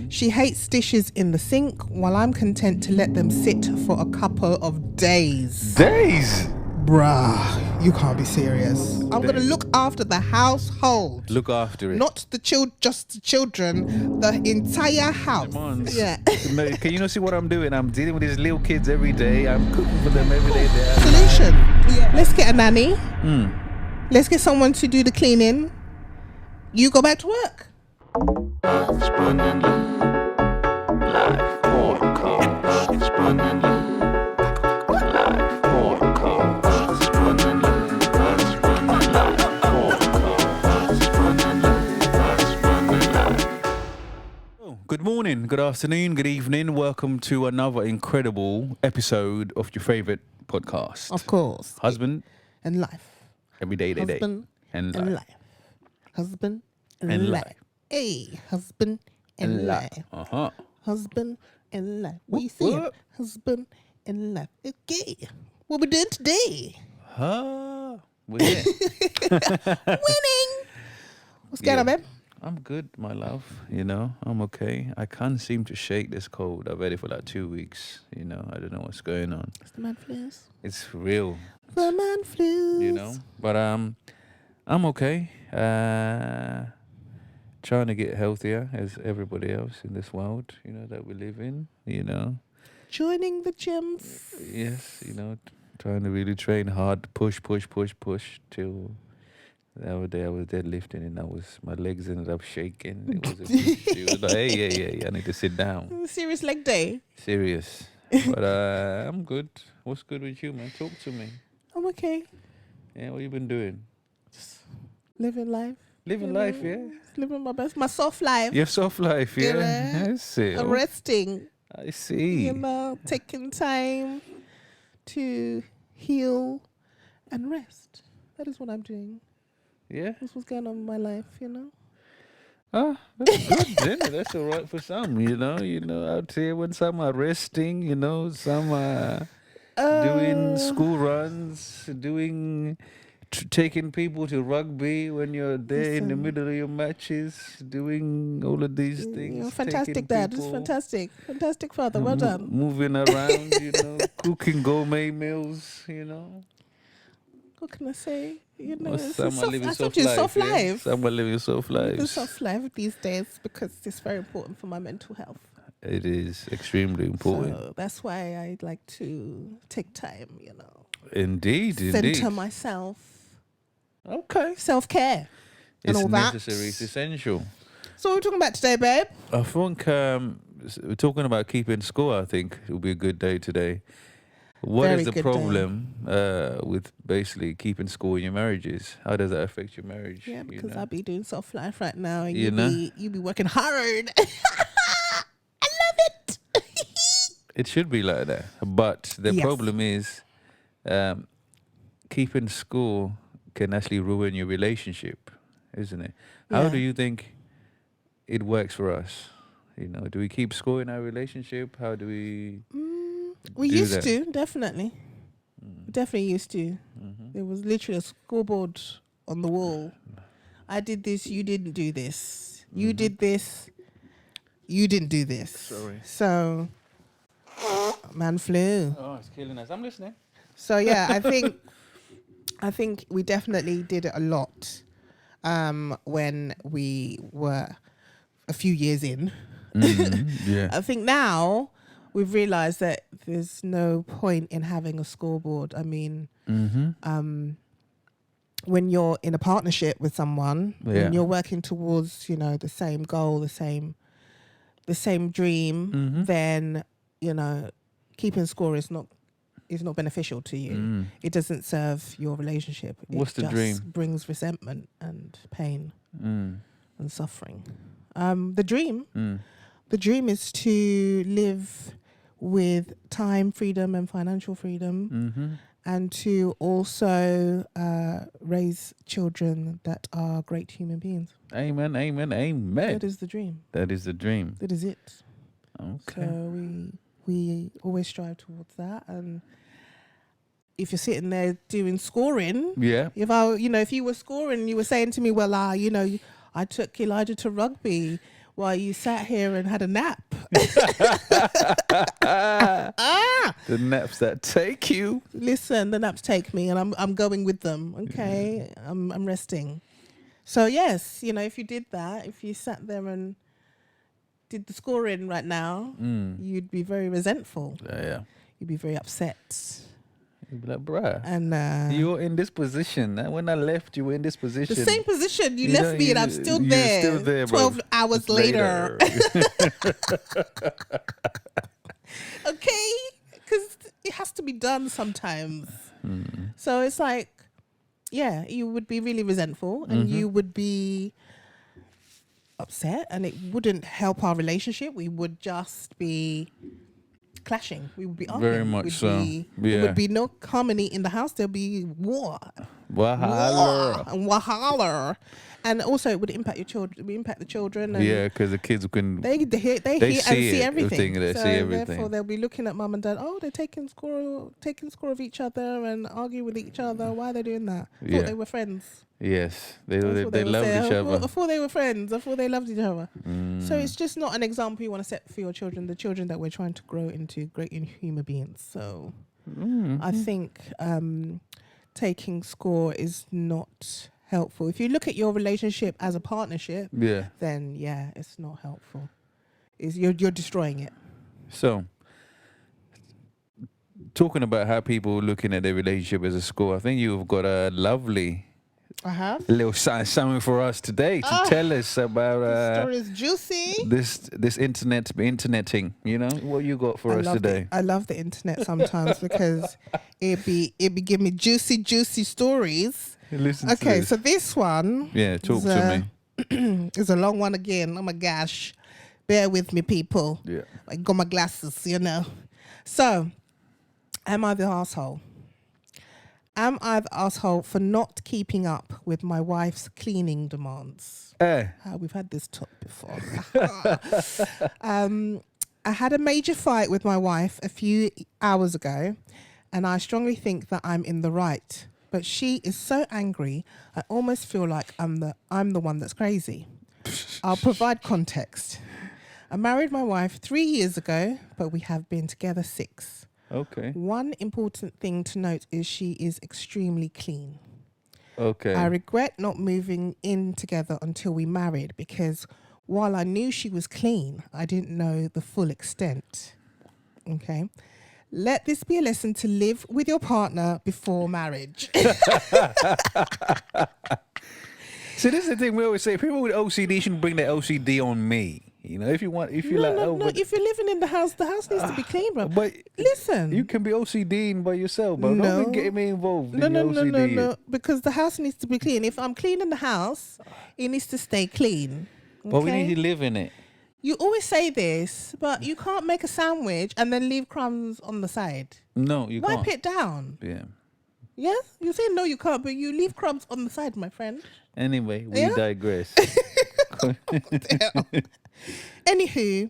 She hates dishes in the sink, while I'm content to let them sit for a couple of days. Bruh, You can't be serious. I'm going to look after the household. look after it. Not just the children, the entire house. Demands. Yeah. No, can you not see what I'm doing? I'm dealing with these little kids every day. I'm cooking for them every day. Solution. Let's get a nanny. Let's get someone to do the cleaning. You go back to work. Good morning, good afternoon, good evening. Welcome to another incredible episode of your favorite podcast. Of course. Husband and life. every day. Husband and and life. life. Husband and, And life. life. Hey, husband and life. Husband and life. What you saying? What? Husband and life. Okay. What we doing today? We're here. Winning. What's going on, babe? I'm good, my love. You know, I'm okay. I can't seem to shake this cold. I've had it for like 2 weeks. You know, I don't know what's going on. It's the man flus. It's real. The man flus. You know, but I'm okay. Trying to get healthier as everybody else in this world, you know, that we live in, you know. Joining the gyms. Yes, you know, trying to really train hard, push till the other day I was deadlifting and my legs ended up shaking. It was a push. It was like, hey, I need to sit down. Serious leg day. Serious. But I'm good. What's good with you, man? Talk to me. I'm okay. Yeah, what you been doing? Just living life. Living life, yeah? Living my best. My soft life. Your soft life, yeah? Yeah. I see. I'm resting. I see. You know, taking time to heal and rest. That is what I'm doing. Yeah? That's what's going on in my life, you know? That's good, then. That's all right for some, you know, out here when some are resting, you know, some are doing school runs, taking people to rugby when you're there in the middle of your matches, doing all of these things. You're fantastic, Dad. It's fantastic. Fantastic father. Well done. Moving around, you know, cooking gourmet meals, you know. What can I say? You know, Well, some are living soft soft life. life. Some are living soft Living lives. soft life these days because it's very important for my mental health. It is extremely important. So that's why I like to take time, you know. Indeed. Center myself. Okay. Self-care. It's and all that. necessary. It's essential. So what are we talking about today, babe? I think we're talking about keeping score. I think it will be a good day today. What Very is the good problem with basically keeping score in your marriages? How does that affect your marriage? Yeah, because you know? I'll be doing soft life right now and You know? you be working hard. I love it. It should be like that. But the Yes. problem is keeping score can actually ruin your relationship, isn't it? How Yeah. do you think it works for us? You know, do we keep score in our relationship? How do we We do used that? to, definitely. We definitely used to. There was literally a scoreboard on the wall. I did this, you didn't do this. You did this, you didn't do this. Sorry. So, man flu. Oh, it's killing us. I'm listening. So yeah, I think we definitely did it a lot when we were a few years in. Yeah. I think now we've realised that there's no point in having a scoreboard. I mean, when you're in a partnership with someone, when you're working towards, you know, the same goal, the same dream, then, you know, keeping score is not beneficial to you. It doesn't serve your relationship. What's the dream? It brings resentment and pain and suffering. The dream is to live with time, freedom and financial freedom, and to also raise children that are great human beings. Amen. That is the dream. That is the dream. That is it. Okay. So we always strive towards that. And if you're sitting there doing scoring, if you were scoring, you were saying to me, well, I took Elijah to rugby. while you sat here and had a nap. The naps that take you. Listen, the naps take me, and I'm going with them. Okay, I'm resting. So yes, if you did that, if you sat there and did the scoring right now, you'd be very resentful. Yeah. You'd be very upset. You'd be like, bruh, And you're in this position. When I left, you were in this position. the same position you left me, and I'm still you're there. Still there, 12 hours later. Okay, because it has to be done sometimes. So it's like, yeah, you would be really resentful, and you would be upset, and it wouldn't help our relationship. We would just be clashing. We would be arguing. Very much so. There would be no harmony in the house. There'll be war. Wahala. And wahala. And also it would impact your children. It would impact the children. And because the kids can. They hear and see everything. They see everything. Therefore, they'll be looking at mum and dad. Oh, they're taking score of each other and arguing with each other. Why are they doing that? I thought they were friends. Yes, they loved each other. I thought they were friends. I thought they loved each other. So it's just not an example you want to set for your children, the children that we're trying to grow into great human beings. So I think taking score is not helpful. If you look at your relationship as a partnership, then it's not helpful. You're destroying it. So, talking about how people looking at their relationship as a score, I think you've got a lovely little something for us today to tell us about. The story is juicy. This interneting. What you got for us today? I love the internet sometimes because it be giving me juicy stories. Listen to okay, this. so this one. Yeah, talk to me. It's a long one again. Oh my gosh, bear with me, people. Yeah, I got my glasses. So, am I the asshole? Am I the asshole for not keeping up with my wife's cleaning demands? We've had this talk before. I had a major fight with my wife a few hours ago, and I strongly think that I'm in the right. But she is so angry, I almost feel like I'm the one that's crazy. I'll provide context. I married my wife 3 years ago, but we have been together 6. Okay. One important thing to note is she is extremely clean. Okay. I regret not moving in together until we married because while I knew she was clean, I didn't know the full extent. Okay. Let this be a lesson to live with your partner before marriage. So this is the thing we always say. People with OCD shouldn't bring their OCD on me. If you're if you're living in the house needs to be clean, bro. But listen, you can be OCDing by yourself, bro. Don't get me involved. No, because the house needs to be clean. If I'm cleaning the house, it needs to stay clean. Okay? But we need to live in it. You always say this, but you can't make a sandwich and then leave crumbs on the side. No, you can't. Wipe it down. Yeah. Yes? You say no, you can't, but you leave crumbs on the side, my friend. Anyway, we digress. Anywho,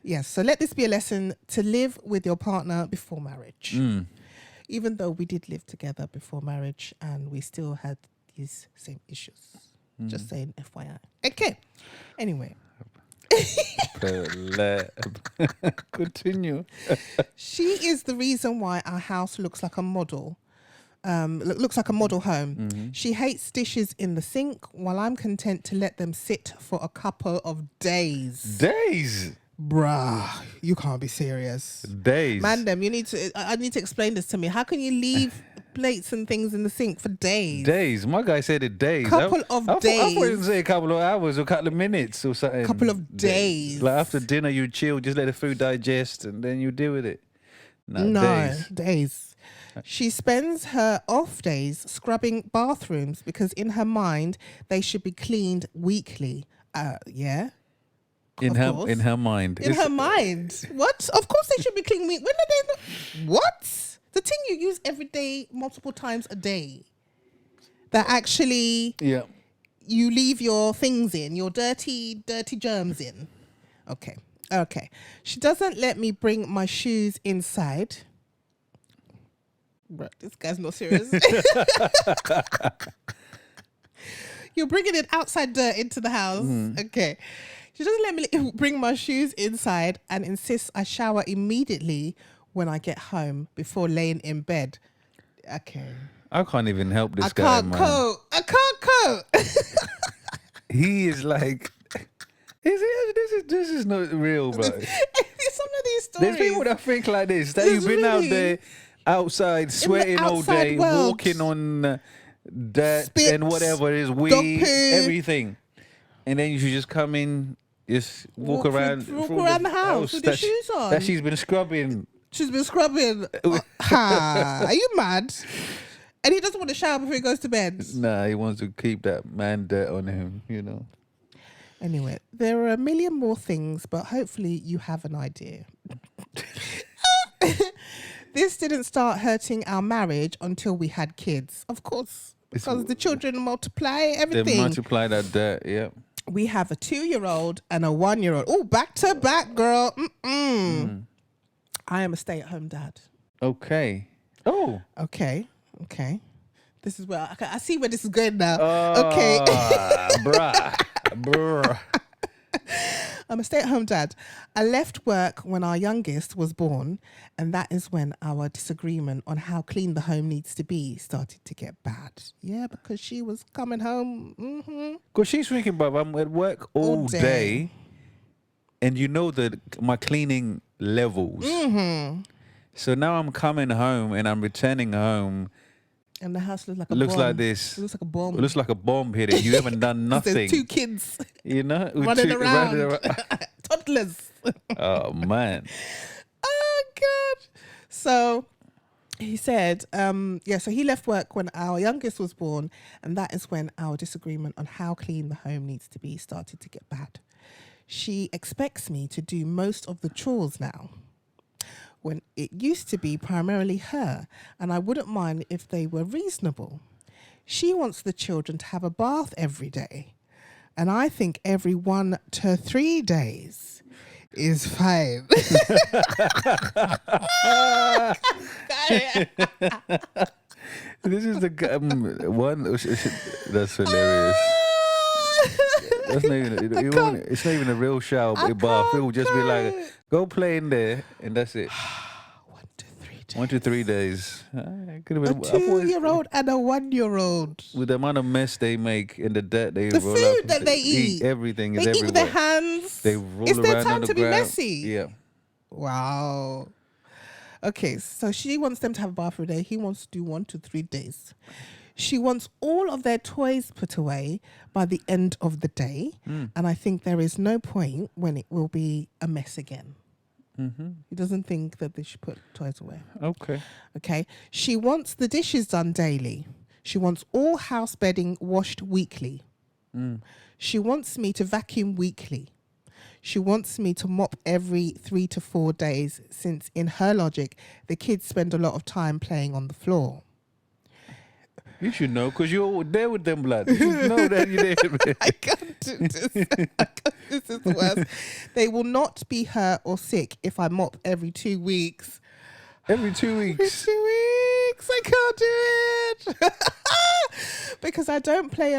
yes, so let this be a lesson to live with your partner before marriage. Even though we did live together before marriage and we still had these same issues. Just saying FYI. Okay. Anyway. Continue. She is the reason why our house looks like a model. Looks like a model home. She hates dishes in the sink while I'm content to let them sit for a couple of days. Days? Bruh, you can't be serious. Days. Mandem, I need to explain this to me. How can you leave plates and things in the sink for days? Days. My guy said it days. Couple of days. I thought he was say a couple of hours or a couple of minutes or something. Couple of days. Like after dinner, you chill, just let the food digest, and then you deal with it. No, days. She spends her off days scrubbing bathrooms because in her mind they should be cleaned weekly. Yeah. In her mind. In her mind. What? Of course they should be cleaned weekly. When are they not? What? The thing you use every day, multiple times a day. That actually you leave your things in, your dirty germs in. Okay. She doesn't let me bring my shoes inside. Bro, this guy's not serious. You're bringing it outside dirt into the house. Okay. She doesn't let me bring my shoes inside and insists I shower immediately when I get home before laying in bed. Okay. I can't even help this guy, man. I can't cope. He is like, this is not real, bro. Some of these stories. There's people that think like this. That you've been out there, outside, sweating all day, walking on dirt and whatever it is, weed, everything. And then you should just come in, just walk around the house with your shoes on. That she's been scrubbing. She's been scrubbing. Are you mad? And he doesn't want to shower before he goes to bed. Nah, he wants to keep that man dirt on him, you know. Anyway, there are a million more things, but hopefully you have an idea. This didn't start hurting our marriage until we had kids. Of course, because the children multiply everything. They multiply that dirt, yeah. We have a 2-year-old and a 1-year-old. Oh, back to back, girl. I am a stay-at-home dad. Okay. Oh. Okay. This is where I see where this is going now. Okay. Bruh. I'm a stay-at-home dad. I left work when our youngest was born, and that is when our disagreement on how clean the home needs to be started to get bad. Yeah, because she was coming home. Because she's thinking, Bob, I'm at work all day, and you know my cleaning levels. So now I'm coming home and I'm returning home. And the house looks like a looks bomb. like this. It looks like a bomb. It looks like a bomb hit it. You haven't done nothing. There's 2 kids. You know? running around. Toddlers. Oh, man. Oh, God. So he said, so he left work when our youngest was born, and that is when our disagreement on how clean the home needs to be started to get bad. She expects me to do most of the chores now, when it used to be primarily her, and I wouldn't mind if they were reasonable. She wants the children to have a bath every day, and I think every 1 to 3 days is fine. This is the one. That's hilarious. That's not even, it's not even a real shower bath. It will just be like, go play in there, and that's it. 1 to 3 days. 1 to 3 days. Could have A been 2-year-old and a 1-year-old. with the amount of mess they make and the dirt they The roll food up, that they eat. everything is They eat everywhere. with their hands. They roll it's their around time on the to be ground. messy. Yeah. Wow. Okay, so she wants them to have a bath every day. He wants to do 1 to 3 days. She wants all of their toys put away by the end of the day. And I think there is no point when it will be a mess again. He doesn't think that they should put toys away. Okay. She wants the dishes done daily. She wants all house bedding washed weekly. She wants me to vacuum weekly. She wants me to mop every 3 to 4 days, since in her logic, the kids spend a lot of time playing on the floor. You should know, because you're there with them, blood. You should know that you're there. I can't do this. This is the worst. They will not be hurt or sick if I mop every 2 weeks. Every 2 weeks. Every 2 weeks. I can't do it. Because I don't play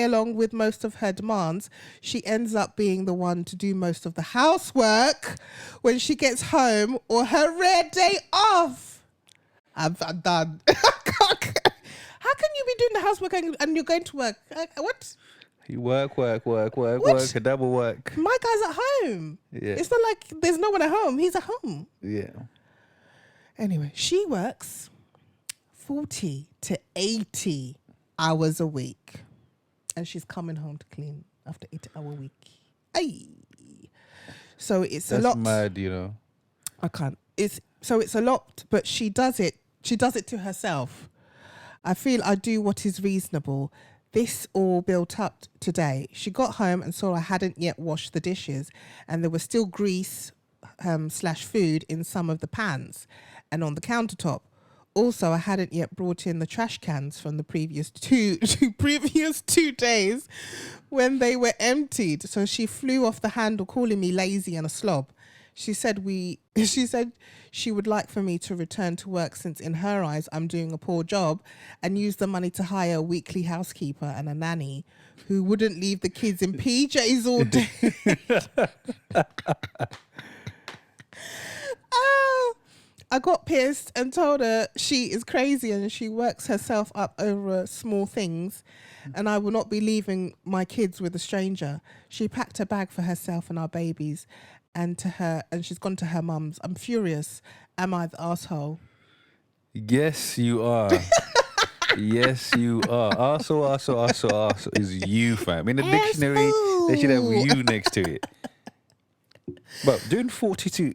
along with most of her demands, she ends up being the one to do most of the housework when she gets home or her rare day off. I'm done. How can you be doing the housework and you're going to work? What? You work, a double work. My guy's at home. Yeah. It's not like there's no one at home. He's at home. Yeah. Anyway, she works 40 to 80 hours a week. And she's coming home to clean after 8-hour week. Ay. So it's a lot. That's mad, you know. I can't. It's a lot, but she does it. She does it to herself. I feel I do what is reasonable. This all built up today. She got home and saw I hadn't yet washed the dishes, and there was still grease / food in some of the pans and on the countertop. Also, I hadn't yet brought in the trash cans from the previous two days when they were emptied. So she flew off the handle, calling me lazy and a slob. She said she would like for me to return to work since in her eyes I'm doing a poor job, and use the money to hire a weekly housekeeper and a nanny who wouldn't leave the kids in PJs all day. Oh, I got pissed and told her she is crazy and she works herself up over small things, and I will not be leaving my kids with a stranger. She packed a bag for herself and our babies and she's gone to her mum's. I'm furious. Am I the asshole? Yes, you are. Yes, you are. Arsehole is you, fam. In the dictionary, they should have you next to it. But doing 40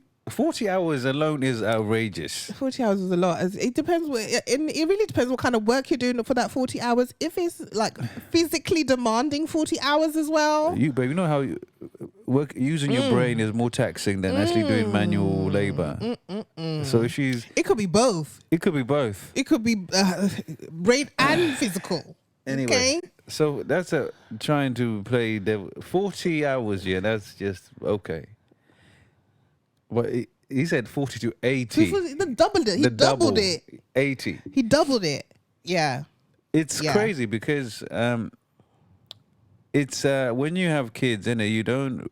hours alone is outrageous. 40 hours is a lot. It depends. It really depends what kind of work you're doing for that 40 hours. If it's like physically demanding 40 hours as well. But you know how using your brain is more taxing than actually doing manual labor. So if it could be both. It could be both. It could be brain and physical. Anyway, okay? So that's trying to play 40 hours. Yeah, that's just okay. But he said 40 to 80. He doubled it. He doubled it. 80. He doubled it. Yeah. It's crazy because it's when you have kids, you don't.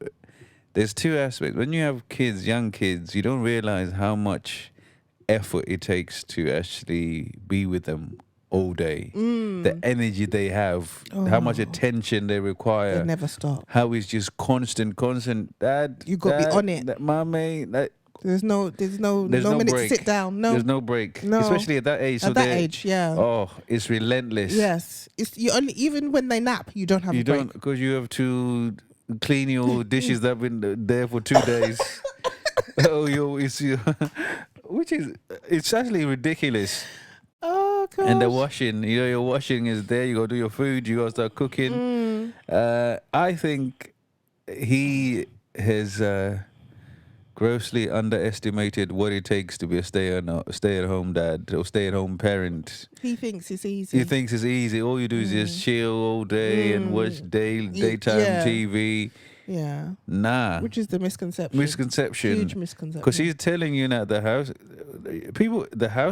There's two aspects. When you have kids, young kids, you don't realize how much effort it takes to actually be with them all day. The energy they have, how much attention they require. They never stop. How it's just constant. Dad, you got to be on it. Mommy, there's no minute break. to sit down. No, there's no break. No. Especially at that age. At that age, yeah. Oh, it's relentless. Yes, it's you only even when they nap, you don't have. You don't because you have to clean your dishes that have been there for 2 days. It's actually ridiculous. Oh gosh. And the washing, your washing is there. You gotta do your food. You gotta start cooking. I think he has grossly underestimated what it takes to be a stay-at-home dad or stay-at-home parent. He thinks it's easy. He thinks it's easy. All you do is just chill all day and watch daytime TV. Yeah. Nah. Which is the misconception. Huge misconception. Because he's telling you now the house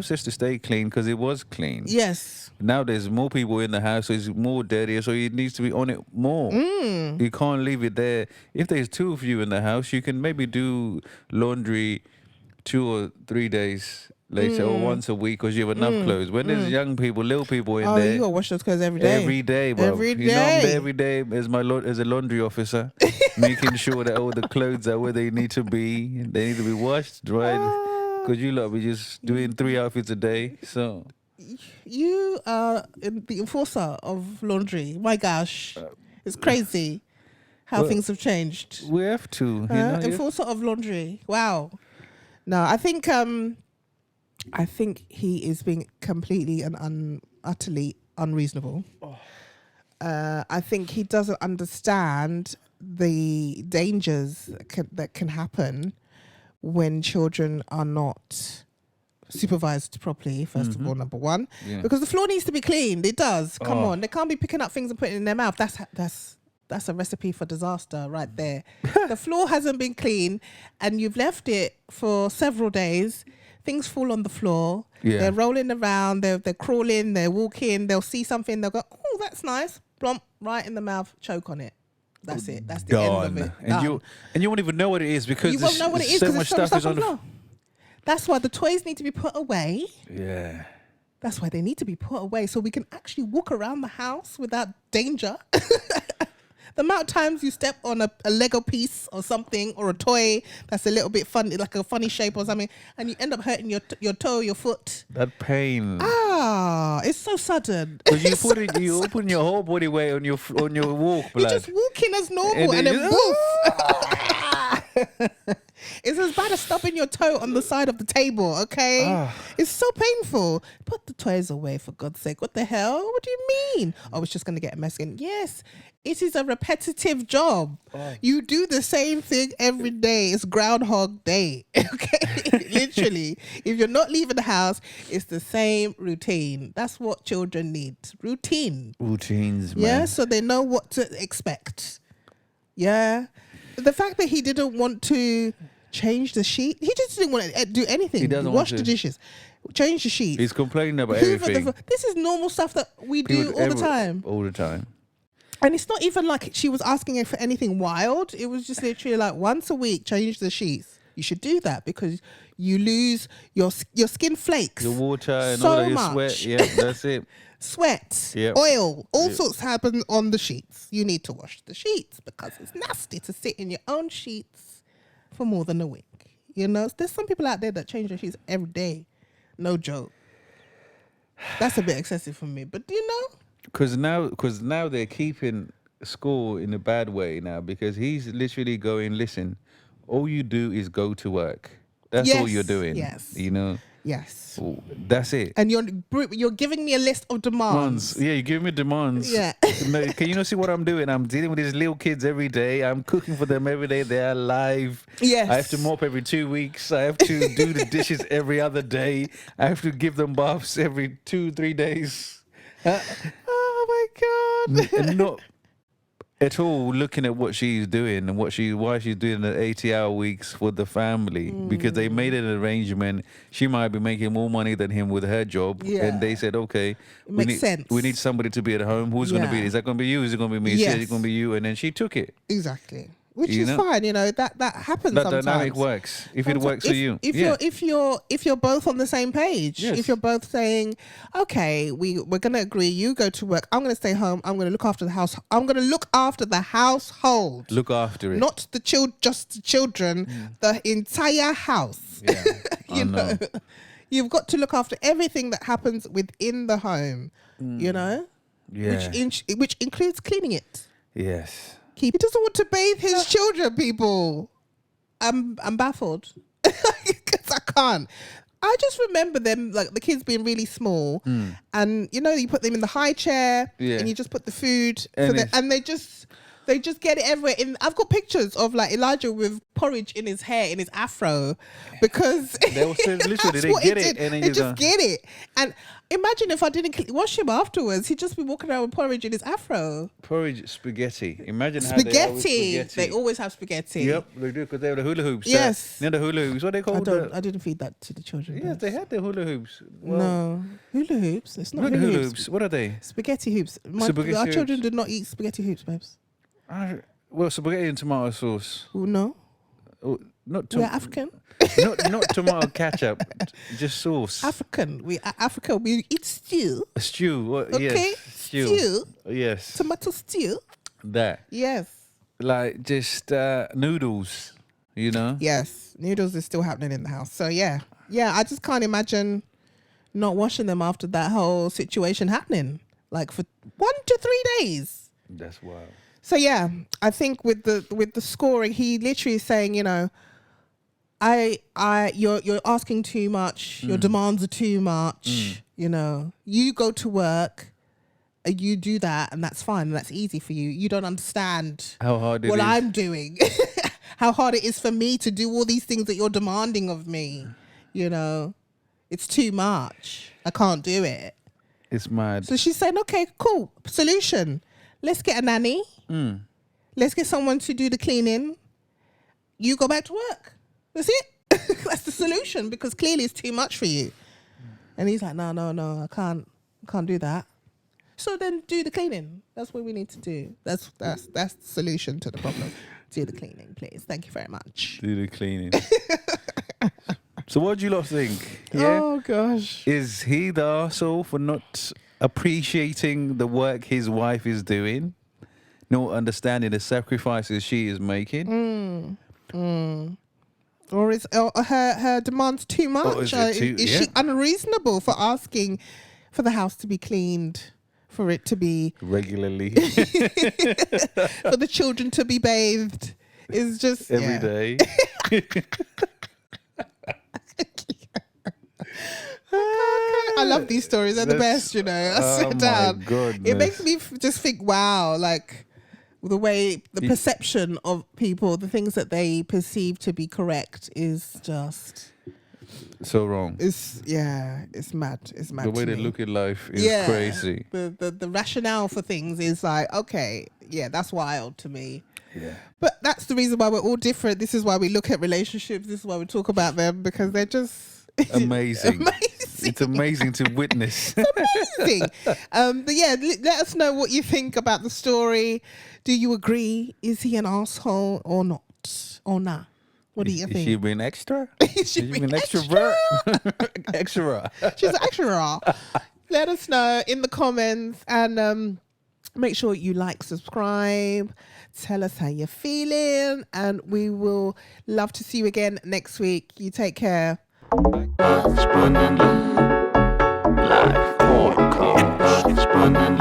has to stay clean because it was clean. Yes. Now there's more people in the house, so it's more dirty, so he needs to be on it more. You can't leave it there. If there's 2 of you in the house, you can maybe do laundry 2 or 3 days later or once a week because you have enough clothes. When there's young people, little people in there. You gotta wash those clothes every day. Every day, bro. Every day. You know I'm there every day as a laundry officer, making sure that all the clothes are where they need to be. They need to be washed, dried. Because you lot be just doing 3 outfits a day. So you are the enforcer of laundry. My gosh. It's crazy how things have changed. We have to. Enforcer of laundry. Wow. No, I think he is being completely and utterly unreasonable. I think he doesn't understand the dangers that can happen when children are not supervised properly, first of all, number one. Yeah. Because the floor needs to be cleaned. It does. Come on. They can't be picking up things and putting it in their mouth. That's a recipe for disaster right there. The floor hasn't been clean and you've left it for several days. Things fall on the floor. Yeah. They're rolling around. They're crawling. They're walking. They'll see something. They'll go, oh, that's nice. Plump, right in the mouth. Choke on it. That's it. That's the end of it. And you won't even know what it is because you won't know what it is so much stuff is on the floor. That's why the toys need to be put away. Yeah. That's why they need to be put away so we can actually walk around the house without danger. The amount of times you step on a Lego piece or something or a toy that's a little bit funny, like a funny shape or something, and you end up hurting your toe, your foot. That pain. It's so sudden. Because you put your whole body weight on your walk, blood. You're just walking as normal and then woof. It's as bad as stubbing your toe on the side of the table, okay? It's so painful. Put the toys away, for God's sake. What the hell? What do you mean? Oh, it's just going to get a mess in. Yes, it is a repetitive job. You do the same thing every day. It's Groundhog Day, okay? Literally. If you're not leaving the house, it's the same routine. That's what children need. Routines, man. Yeah, so they know what to expect. Yeah. The fact that he didn't want to change the sheet. He just didn't want to do anything. He doesn't wash want the to. dishes, change the sheets. He's complaining about hoover everything. This is normal stuff that we do all the time. All the time. And it's not even like she was asking her for anything wild. It was just literally like once a week, change the sheets. You should do that because you lose your skin flakes. Your water and so all that, your much. sweat. Yeah, that's it. Sweat, Yep. oil, all sorts happen on the sheets. You need to wash the sheets because it's nasty to sit in your own sheets for more than a week. You know, there's some people out there that change their sheets every day. No joke. That's a bit excessive for me, but you know. Because now they're keeping score in a bad way now because he's literally going, listen, all you do is go to work. That's all you're doing. Yes. You know? Yes. That's it. And you're giving me a list of demands. Yeah, you give me demands. Yeah. No, can you not see what I'm doing? I'm dealing with these little kids every day. I'm cooking for them every day. They're alive. Yes. I have to mop every 2 weeks. I have to do the dishes every other day. I have to give them baths every 2-3 days. Oh my God. And not at all looking at what she's doing and why she's doing the 80-hour weeks for the family because they made an arrangement. She might be making more money than him with her job, and they said, "Okay, makes sense. We need somebody to be at home. Who's going to be? Is that going to be you? Is it going to be me? Yes. Is it going to be you?" And then she took it. Exactly. Which is fine, you know, that happens That sometimes. dynamic works if it works for you. If you're both on the same page, Yes. if you're both saying, okay, we're gonna agree, you go to work, I'm gonna stay home, I'm gonna look after the house, I'm gonna look after the household. Look after it. Not just the children, the entire house. Yeah, you know. You've got to look after everything that happens within the home, you know? Yeah. Which includes cleaning it. Yes. He doesn't want to bathe his children, people. I'm baffled because I can't. I just remember them, like the kids being really small, and you know, you put them in the high chair, and you just put the food for them, and they just get it everywhere. I've got pictures of like Elijah with porridge in his hair, in his afro, because They will say, literally, they get it, and then they just get it. And imagine if I didn't wash him afterwards, he'd just be walking around with porridge in his afro. Porridge, spaghetti. Imagine how they are with spaghetti. They always have spaghetti. Yep, they do because they have the hula hoops. Yes. You know the hula hoops. What they call I didn't feed that to the children. Yes, babes. they had the hula hoops. No, hula hoops. It's not Not hula, hula hoops. hoops. What are they? Spaghetti hoops. Spaghetti Our children hoops. did not eat spaghetti hoops, babes. Well, spaghetti and tomato sauce. Oh, no, Oh, not we're African. not tomato ketchup, just sauce. African. Africa. We eat stew. A stew. Okay, Yes, stew. Yes, Tomato stew. that. Yes. Like just noodles. You know. Yes. Noodles is still happening in the house. So yeah. I just can't imagine not washing them after that whole situation happening. Like for 1 to 3 days. That's wild. So yeah, I think with the scoring, he literally is saying, you know, you're asking too much. Your demands are too much. You know, you go to work, you do that, and that's fine. And that's easy for you. You don't understand How hard it what is. I'm doing. How hard it is for me to do all these things that you're demanding of me. You know, it's too much. I can't do it. It's mad. So she's saying, okay, cool. Solution. Let's get a nanny. Let's get someone to do the cleaning. You go back to work. That's it. That's the solution because clearly it's too much for you. And he's like, no, I can't do that. So then do the cleaning. That's what we need to do. That's the solution to the problem. Do the cleaning, please. Thank you very much. Do the cleaning. So what do you lot think? Yeah? Oh gosh. Is he the arsehole for not appreciating the work his wife is doing? Not understanding the sacrifices she is making? Or is her demands too much? Or is it is she unreasonable for asking for the house to be cleaned, for it to be Regularly. for the children to be bathed? Is just Every day. I love these stories. They're the best, you know. I sit down. Goodness. It makes me just think, wow, like the way the perception of people, the things that they perceive to be correct is just so wrong. it's mad. It's mad. The way to they me. look at life is crazy. The rationale for things is like, okay, yeah, that's wild to me. Yeah. But that's the reason why we're all different. This is why we look at relationships. This is why we talk about them, because they're just Amazing. It's amazing to witness. amazing. But yeah, let us know what you think about the story. Do you agree? Is he an asshole or not? Or nah? What do you think? Is she being extra? Is she being extra? extrovert? Extra. She's an extra. Let us know in the comments, and make sure you like, subscribe, tell us how you're feeling, and we will love to see you again next week. You take care. Husband and Life Podcast. Husband and